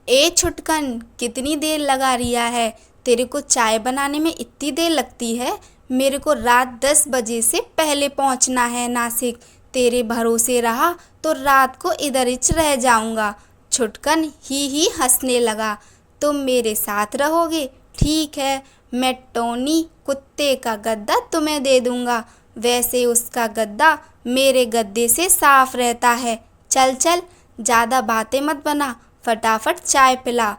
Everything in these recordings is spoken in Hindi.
ए छुटकन, कितनी देर लगा रिया है? तेरे को चाय बनाने में इतनी देर लगती है? मेरे को रात 10 बजे से पहले पहुंचना है नासिक। तेरे भरोसे रहा तो रात को इधर हिच रह जाऊंगा। छुटकन ही हंसने लगा। तुम मेरे साथ रहोगे? ठीक है, मैं टोनी कुत्ते का गद्दा तुम्हें दे दूंगा। वैसे उसका गद्दा मेरे गद्दे से साफ रहता है। चल चल, ज़्यादा बातें मत बना, फटाफट चाय पिला।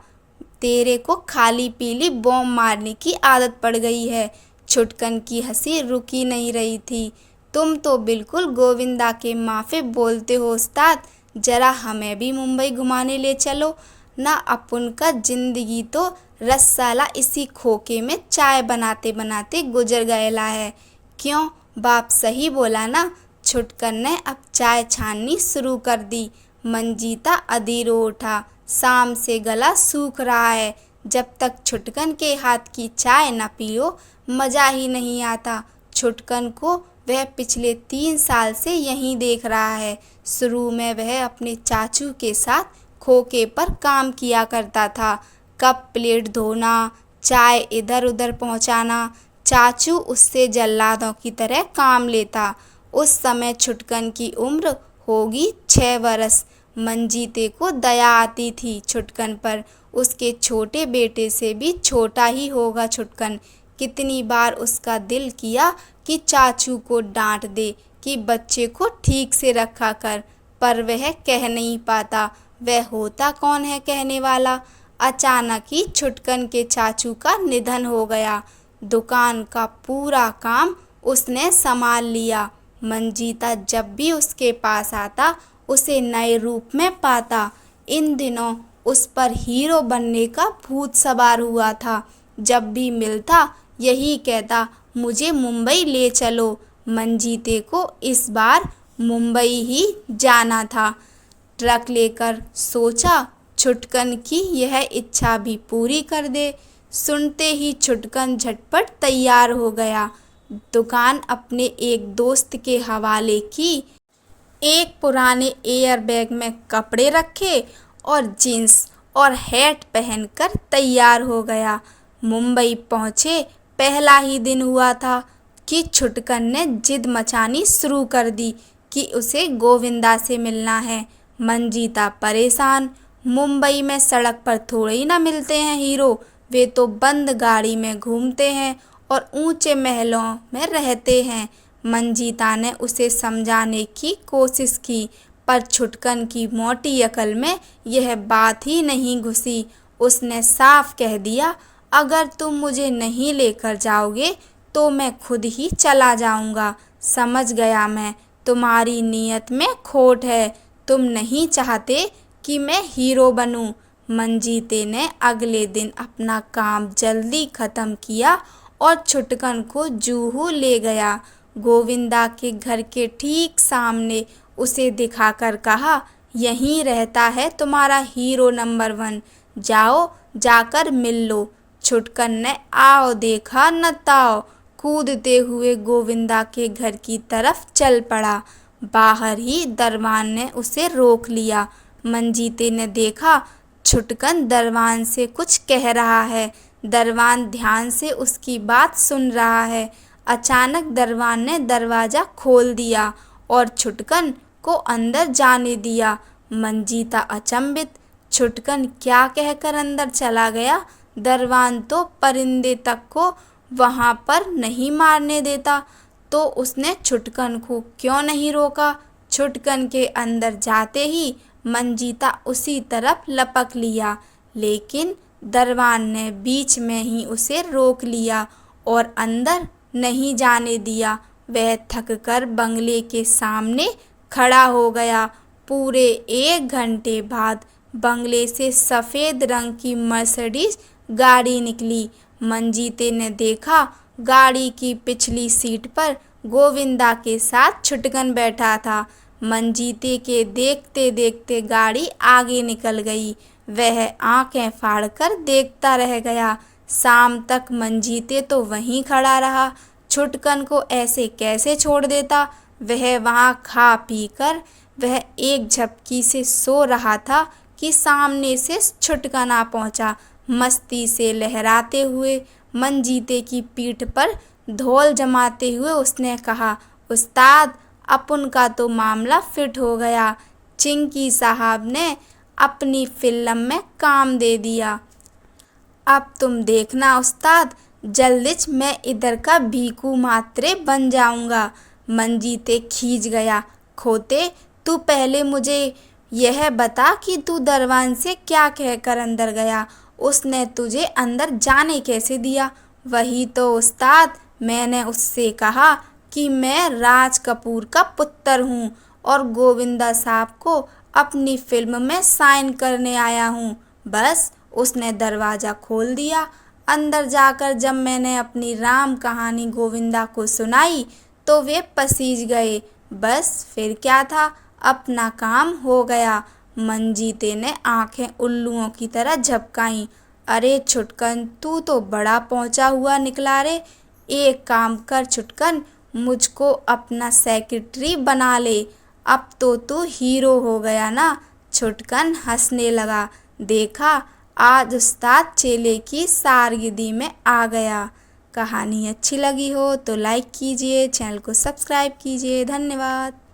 तेरे को खाली पीली बॉम्ब मारने की आदत पड़ गई है। छुटकन की हंसी रुकी नहीं रही थी। तुम तो बिल्कुल गोविंदा के माफे बोलते हो उस्ताद। जरा हमें भी मुंबई घुमाने ले चलो ना। अपुन का जिंदगी तो रसाला इसी खोखे में चाय बनाते बनाते गुजर गया है। क्यों, बाप सही बोला ना? छुटकन ने अब चाय छाननी शुरू कर दी। मंजीता अधीरो उठा। शाम से गला सूख रहा है। जब तक छुटकन के हाथ की चाय न पियो मज़ा ही नहीं आता। छुटकन को वह पिछले 3 साल से यहीं देख रहा है। शुरू में वह अपने चाचू के साथ खोखे पर काम किया करता था। कप प्लेट धोना, चाय इधर उधर पहुंचाना। चाचू उससे जल्लादों की तरह काम लेता। उस समय छुटकन की उम्र होगी 6 वर्ष। मंजीते को दया आती थी छुटकन पर। उसके छोटे बेटे से भी छोटा ही होगा छुटकन। कितनी बार उसका दिल किया कि चाचू को डांट दे कि बच्चे को ठीक से रखा कर, पर वह कह नहीं पाता। वह होता कौन है कहने वाला। अचानक ही छुटकन के चाचू का निधन हो गया। दुकान का पूरा काम उसने संभाल लिया। मंजीता जब भी उसके पास आता उसे नए रूप में पाता। इन दिनों उस पर हीरो बनने का भूत सवार हुआ था। जब भी मिलता यही कहता, मुझे मुंबई ले चलो। मंजीते को इस बार मुंबई ही जाना था। ट्रक लेकर सोचा छुटकन की यह इच्छा भी पूरी कर दे। सुनते ही छुटकन झटपट तैयार हो गया। दुकान अपने एक दोस्त के हवाले की। एक पुराने एयर बैग में कपड़े रखे और जीन्स और हैट पहनकर तैयार हो गया। मुंबई पहुँचे पहला ही दिन हुआ था कि छुटकन ने जिद मचानी शुरू कर दी कि उसे गोविंदा से मिलना है। मंजीता परेशान। मुंबई में सड़क पर थोड़े ही ना मिलते हैं हीरो। वे तो बंद गाड़ी में घूमते हैं और ऊंचे महलों में रहते हैं। मंजीता ने उसे समझाने की कोशिश की, पर छुटकन की मोटी अकल में यह बात ही नहीं घुसी। उसने साफ कह दिया, अगर तुम मुझे नहीं लेकर जाओगे तो मैं खुद ही चला जाऊंगा। समझ गया मैं, तुम्हारी नीयत में खोट है। तुम नहीं चाहते कि मैं हीरो बनूं। मंजीते ने अगले दिन अपना काम जल्दी खत्म किया और छुटकन को जूहू ले गया। गोविंदा के घर के ठीक सामने उसे दिखाकर कहा, यहीं रहता है तुम्हारा हीरो नंबर 1। जाओ, जाकर मिल लो। छुटकन ने आओ देखा न ताओ कूदते हुए गोविंदा के घर की तरफ चल पड़ा। बाहर ही दरवान ने उसे रोक लिया। मंजीते ने देखा छुटकन दरवान से कुछ कह रहा है। दरवान ध्यान से उसकी बात सुन रहा है। अचानक दरवान ने दरवाज़ा खोल दिया और छुटकन को अंदर जाने दिया। मंजीता अचंभित, छुटकन क्या कहकर अंदर चला गया? दरवान तो परिंदे तक को वहाँ पर नहीं मारने देता, तो उसने छुटकन को क्यों नहीं रोका? छुटकन के अंदर जाते ही मंजीता उसी तरफ लपक लिया, लेकिन दरवान ने बीच में ही उसे रोक लिया और अंदर नहीं जाने दिया। वह थककर बंगले के सामने खड़ा हो गया। पूरे 1 घंटे बाद बंगले से सफ़ेद रंग की मर्सिडीज गाड़ी निकली। मंजीते ने देखा गाड़ी की पिछली सीट पर गोविंदा के साथ छुटकन बैठा था। मंजीते के देखते देखते गाड़ी आगे निकल गई। वह आंखें फाड़कर देखता रह गया। शाम तक मंजीते तो वहीं खड़ा रहा। छुटकन को ऐसे कैसे छोड़ देता? वह वहाँ खा पी कर वह एक झपकी से सो रहा था कि सामने से छुटकन आ पहुँचा। मस्ती से लहराते हुए मंजीते की पीठ पर धौल जमाते हुए उसने कहा, उस्ताद अपन का तो मामला फिट हो गया। चिंकी साहब ने अपनी फिल्म में काम दे दिया। अब तुम देखना उस्ताद, जल्दिच मैं इधर का भीखू मात्रे बन जाऊंगा। मंजीते खींच गया। खोते, तू पहले मुझे यह बता कि तू दरवान से क्या कहकर अंदर गया? उसने तुझे अंदर जाने कैसे दिया? वही तो उस्ताद, मैंने उससे कहा कि मैं राज कपूर का पुत्र हूँ और गोविंदा साहब को अपनी फिल्म में साइन करने आया हूँ। बस उसने दरवाज़ा खोल दिया। अंदर जाकर जब मैंने अपनी राम कहानी गोविंदा को सुनाई तो वे पसीज गए। बस फिर क्या था, अपना काम हो गया। मंजीते ने आंखें उल्लुओं की तरह झपकाईं। अरे छुटकन, तू तो बड़ा पहुंचा हुआ निकला रे। एक काम कर छुटकन, मुझको अपना सेक्रेटरी बना ले। अब तो तू हीरो हो गया ना। छुटकन हंसने लगा। देखा, आज उस्ताद चेले की सारगिदी में आ गया। कहानी अच्छी लगी हो तो लाइक कीजिए, चैनल को सब्सक्राइब कीजिए। धन्यवाद।